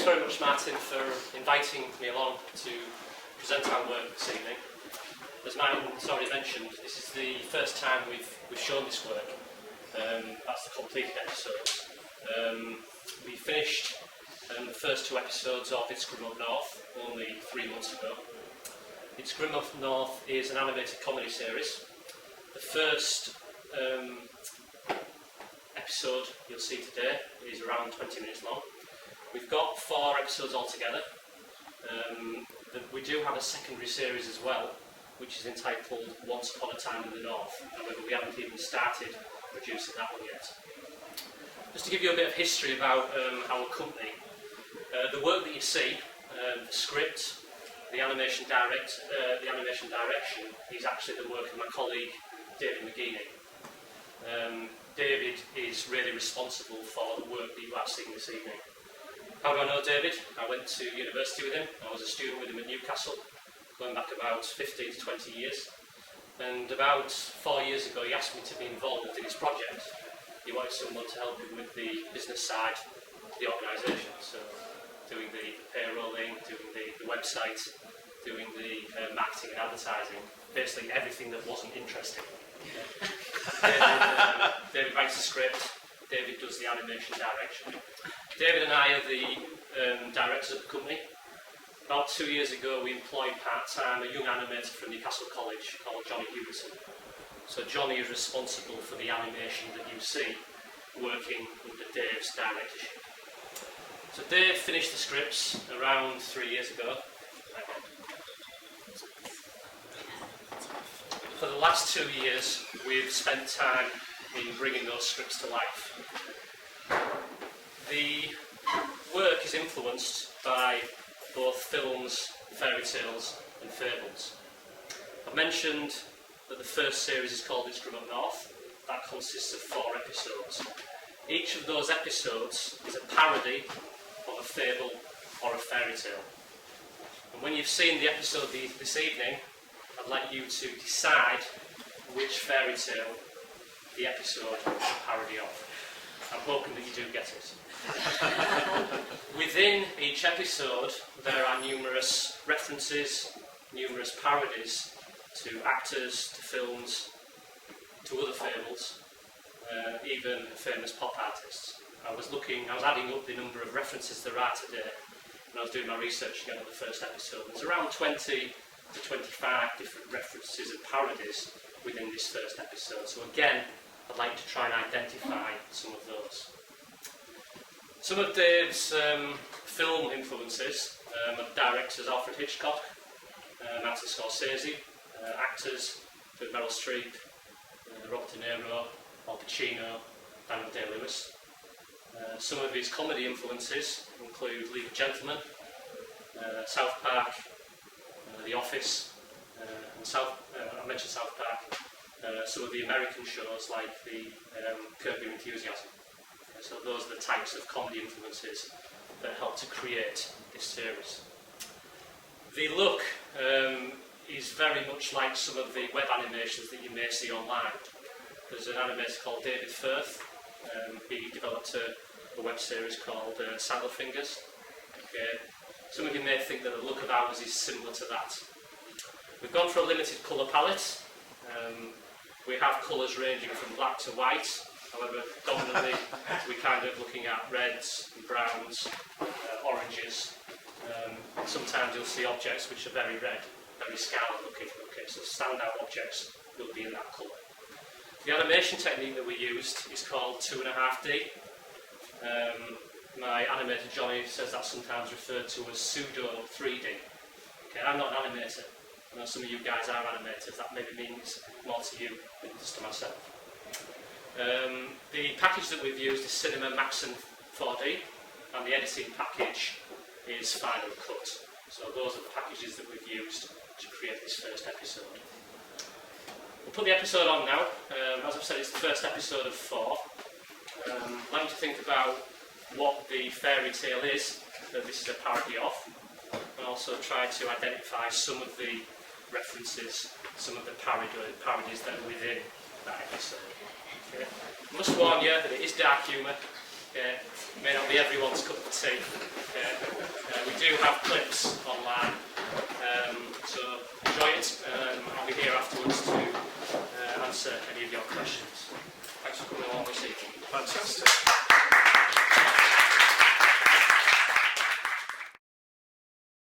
thanks very much, Martin, for inviting me along to present our work this evening. As Martin's already mentioned, this is the first time we've shown this work. That's the completed episodes. We finished the first 2 episodes of It's Grimm Up North only 3 months ago. It's Grimm Up North is an animated comedy series. The first episode you'll see today is around 20 minutes long. We've got 4 episodes altogether. We do have a secondary series as well, which is entitled Once Upon a Time in the North. However, we haven't even started producing that one yet. Just to give you a bit of history about our company, the work that you see, the script, the animation direction is actually the work of my colleague David McGeaney. David is really responsible for the work that you are seeing this evening. How do I know David? I went to university with him. I was a student with him at Newcastle, going back about 15 to 20 years. And about 4 years ago, he asked me to be involved in his project. He wanted someone to help him with the business side of the organisation. So, doing the payrolling, doing the website, doing the marketing and advertising, basically everything that wasn't interesting. David writes the script, David does the animation direction. David and I are the directors of the company. About 2 years ago we employed part-time a young animator from Newcastle College called Johnny Hewitton. So Johnny is responsible for the animation that you see, working under Dave's directorship. So Dave finished the scripts around 3 years ago. For the last 2 years, we've spent time in bringing those scripts to life. The work is influenced by both films, fairy tales and fables. I've mentioned that the first series is called It's Grimm Up North. That consists of 4 episodes. Each of those episodes is a parody of a fable or a fairy tale. And when you've seen the episode this evening, I'd like you to decide which fairy tale the episode is a parody of. I'm hoping that you do get it. Within each episode, there are numerous references, numerous parodies to actors, to films, to other fables, even famous pop artists. I was adding up the number of references there are today, and I was doing my research again on the first episode. There's around 20 to 25 different references and parodies within this first episode. So again, I'd like to try and identify some of those. Some of Dave's film influences are directors Alfred Hitchcock, Martin Scorsese, actors Meryl Streep, Robert De Niro, Al Pacino, Daniel Day-Lewis. Some of his comedy influences include League of Gentlemen, South Park, The Office, and I mentioned South Park. Some of the American shows like the Curb Your Enthusiasm. So those are the types of comedy influences that help to create this series. The look is very much like some of the web animations that you may see online. There's an animator called David Firth. He developed a web series called Saddlefingers. Okay. Some of you may think that the look of ours is similar to that. We've gone for a limited colour palette. We have colours ranging from black to white. However, dominantly we're kind of looking at reds and browns, oranges. Sometimes you'll see objects which are very red, very scarlet looking. Okay, so standout objects will be in that colour. The animation technique that we used is called 2.5D. My animator Johnny says that's sometimes referred to as pseudo 3D. Okay, I'm not an animator. I know some of you guys are animators. That maybe means more to you than just to myself. The package that we've used is Cinema Maxon 4D, and the editing package is Final Cut. So those are the packages that we've used to create this first episode. We'll put the episode on now. As I've said, it's the first episode of 4. I'd like you to think about what the fairy tale is that this is a parody of, and also try to identify some of the references, some of the parodies that are within that episode. Okay. I must warn you that it is dark humour. Okay. It may not be everyone's cup of tea. Okay. Okay. We do have clips online, so enjoy it. I'll be here afterwards to answer any of your questions. Thanks for coming along this evening. Fantastic.